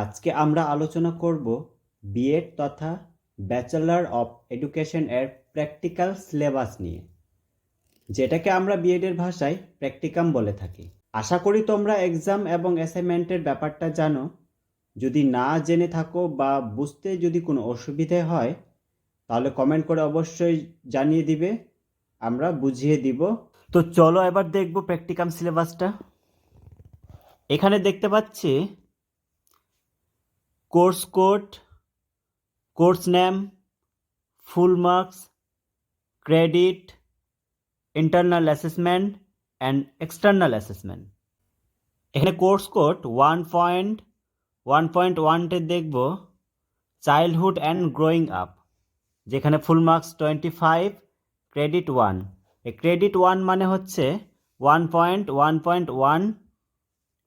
আজকে আমরা আলোচনা করব বিএড তথা ব্যাচেলর অফ এডুকেশন এর প্র্যাকটিক্যাল সিলেবাস নিয়ে, যেটাকে আমরা বিএড এর ভাষায় প্র্যাকটিকাম বলে থাকি। আশা করি তোমরা এক্সাম এবং অ্যাসাইনমেন্টের ব্যাপারটা জানো। যদি না জেনে থাকো বা বুঝতে যদি কোনো অসুবিধে হয় তাহলে কমেন্ট করে অবশ্যই জানিয়ে দিবে, আমরা বুঝিয়ে দিব। তো চলো এবার দেখব প্র্যাকটিকাম সিলেবাসটা। এখানে দেখতে পাচ্ছি course code, course name, full marks, credit, internal assessment and external assessment. এখানে কোর্স কোড 1.1.1-তে দেখব চাইল্ডহুড অ্যান্ড গ্রোয়িং আপ, যেখানে ফুল মার্কস 25, ক্রেডিট 1। এই ক্রেডিট 1 মানে হচ্ছে 1.1.1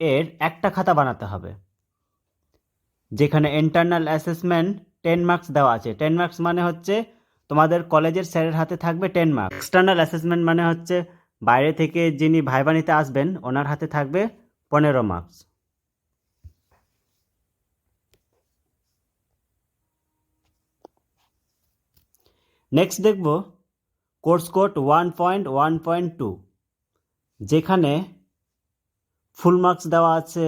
এর একটা খাতা বানাতে হবে, যেখানে ইন্টারনাল অ্যাসেসমেন্ট 10 মার্কস দেওয়া আছে। 10 মার্কস মানে হচ্ছে তোমাদের কলেজের স্যারের হাতে থাকবে 10 মার্কস। এক্সটার্নাল অ্যাসেসমেন্ট মানে হচ্ছে বাইরে থেকে যিনি ভাইবা নিতে আসবেন ওনার হাতে থাকবে 15 মার্কস। নেক্সট দেখব কোর্স কোড 1.1.2, যেখানে ফুল মার্কস দেওয়া আছে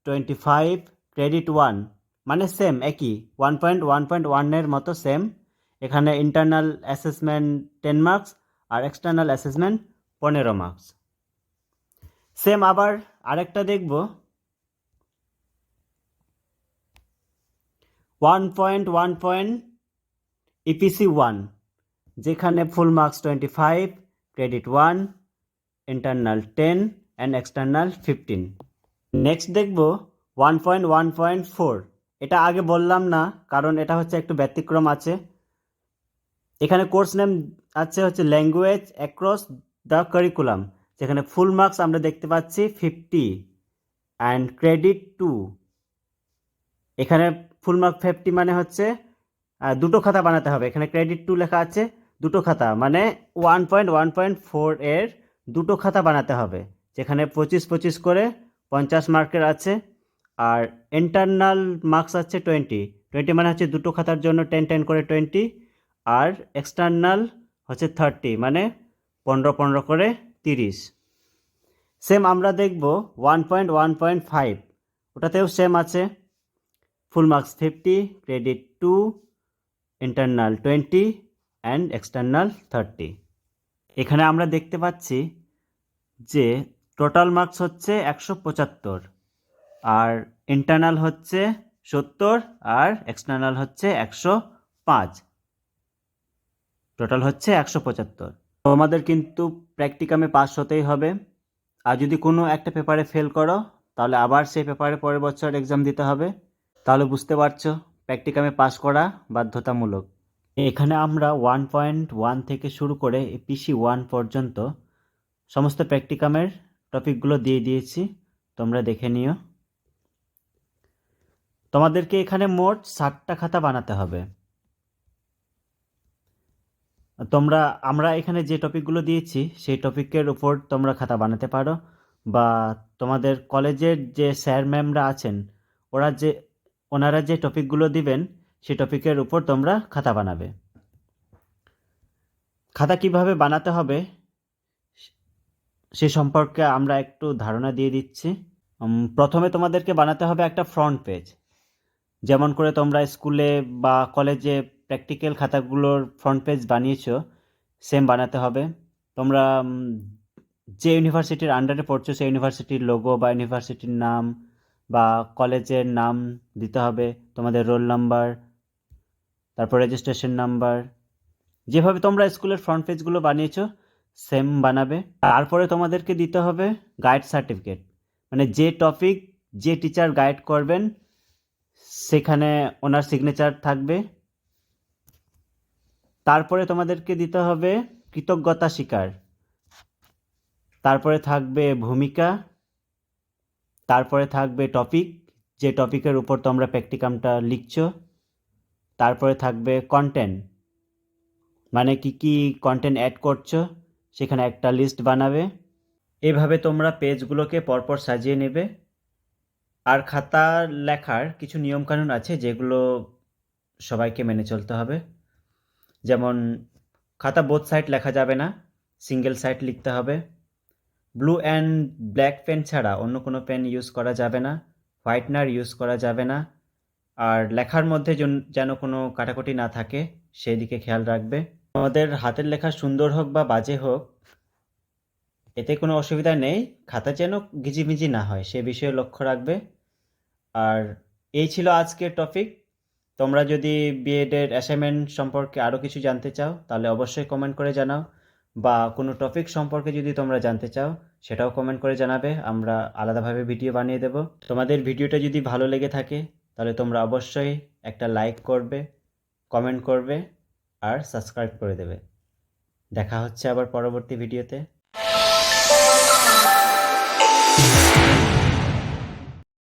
25, ক্রেডিট 1 মানে সেম একই 1.1.1 এর মতো সেম। এখানে ইন্টারনাল অ্যাসেসমেন্ট 10 মার্কস আর এক্সটার্নাল অ্যাসেসমেন্ট 15 মার্কস। সেম আবার আরেকটা দেখব 1.1. ইপিসি 1, যেখানে full marks 25, credit 1, internal 10 and external 15। Next দেখব 1.1.4। এটা আগে বললাম না কারণ এটা হচ্ছে একটু ব্যতিক্রম আছে। এখানে কোর্স নেম হচ্ছে ল্যাঙ্গুয়েজ অ্যাক্রস দ্য কারিকুলাম, যেখানে ফুল মার্কস আমরা দেখতে পাচ্ছি 50 অ্যান্ড ক্রেডিট 2। এখানে ফুল মার্ক 50 মানে হচ্ছে দুটো খাতা বানাতে হবে। এখানে ক্রেডিট 2 লেখা আছে, দুটো খাতা মানে 1.1.4 এর দুটো খাতা বানাতে হবে, যেখানে 25-25 করে 50 মার্কের আছে। আর ইন্টারনাল মার্কস আছে 20 মানে হচ্ছে দুটো খাতার জন্য 10 করে 20। আর এক্সটার্নাল হচ্ছে 30 মানে 15 করে 30। সেম আমরা দেখব 1.1.5, ওটাতেও সেম আছে, full marks 50, credit 2, internal 20 and external 30। এখানে আমরা দেখতে পাচ্ছি যে টোটাল মার্কস হচ্ছে 175, আর ইন্টারনাল হচ্ছে 70 আর এক্সটার্নাল হচ্ছে 105, টোটাল হচ্ছে 175। তো আমাদের কিন্তু প্র্যাকটিকামে পাস হতেই হবে। আর যদি কোনো একটা পেপারে ফেল করো তাহলে আবার সেই পেপারে পরের বছর এক্সাম দিতে হবে। তাহলে বুঝতে পারছো প্র্যাকটিকামে পাস করা বাধ্যতামূলক। এখানে আমরা 1.1 থেকে শুরু করে পিসি 1 পর্যন্ত সমস্ত প্র্যাকটিকামের টপিকগুলো দিয়ে দিয়েছি, তোমরা দেখে নিও। তোমাদেরকে এখানে মোট 60টা খাতা বানাতে হবে। আমরা এখানে যে টপিকগুলো দিয়েছি সেই টপিকের উপর তোমরা খাতা বানাতে পারো, বা তোমাদের কলেজের যে স্যার ম্যামরা আছেন ওনারা যে টপিকগুলো দিবেন সেই টপিকের উপর তোমরা খাতা বানাবে। খাতা কিভাবে বানাতে হবে সে সম্পর্কে আমরা একটু ধারণা দিয়ে দিচ্ছি। প্রথমে তোমাদেরকে বানাতে হবে একটা ফ্রন্ট পেজ, যেমন করে তোমরা স্কুলে বা কলেজে প্র্যাকটিক্যাল খাতাগুলোর ফ্রন্ট পেজ বানিয়েছো সেম বানাতে হবে। তোমরা যে ইউনিভার্সিটির আন্ডারে পড়ছো সেই ইউনিভার্সিটির লোগো বা ইউনিভার্সিটির নাম বা কলেজের নাম দিতে হবে, তোমাদের রোল নাম্বার, তারপর রেজিস্ট্রেশন নাম্বার, যেভাবে তোমরা স্কুলের ফ্রন্ট পেজগুলো বানিয়েছো সেম বানাবে। তারপরে তোমাদেরকে দিতে হবে গাইড সার্টিফিকেট, মানে যে টপিক যে টিচার গাইড করবেন সেখানে ওনার সিগনেচার থাকবে। তারপরে তোমাদেরকে দিতে হবে কৃতজ্ঞতা স্বীকার, তারপরে থাকবে ভূমিকা, তারপরে থাকবে টপিক, যে টপিকের উপর তোমরা প্র্যাকটিকামটা লিখছো, তারপরে থাকবে কন্টেন্ট, মানে কি কি কন্টেন্ট অ্যাড করছো সেখানে একটা লিস্ট বানাবে। এভাবে তোমরা পেজগুলোকে পরপর সাজিয়ে নেবে। আর খাতা লেখার কিছু নিয়মকানুন আছে যেগুলো সবাইকে মেনে চলতে হবে। যেমন খাতা বোথ সাইড লেখা যাবে না, সিঙ্গেল সাইড লিখতে হবে। ব্লু অ্যান্ড ব্ল্যাক পেন ছাড়া অন্য কোনো পেন ইউজ করা যাবে না, হোয়াইটনার ইউজ করা যাবে না। আর লেখার মধ্যে যেন কোনো কাটাকুটি না থাকে সেই দিকে খেয়াল রাখবে। আমাদের হাতের লেখা সুন্দর হোক বা বাজে হোক, এতে কোনো অসুবিধা নেই, খাতা যেন ঘিজিমিজি না হয় সে বিষয়ে লক্ষ্য রাখবে। আর এই ছিল আজকের টপিক। তোমরা যদি বিএডের অ্যাসাইনমেন্ট সম্পর্কে আরও কিছু জানতে চাও তাহলে অবশ্যই কমেন্ট করে জানাও, বা কোনো টপিক সম্পর্কে যদি তোমরা জানতে চাও সেটাও কমেন্ট করে জানাবে, আমরা আলাদাভাবে ভিডিও বানিয়ে দেব। তোমাদের ভিডিওটা যদি ভালো লেগে থাকে তাহলে তোমরা অবশ্যই একটা লাইক করবে, কমেন্ট করবে আর সাবস্ক্রাইব করে দেবে। দেখা হচ্ছে আবার পরবর্তী ভিডিওতে।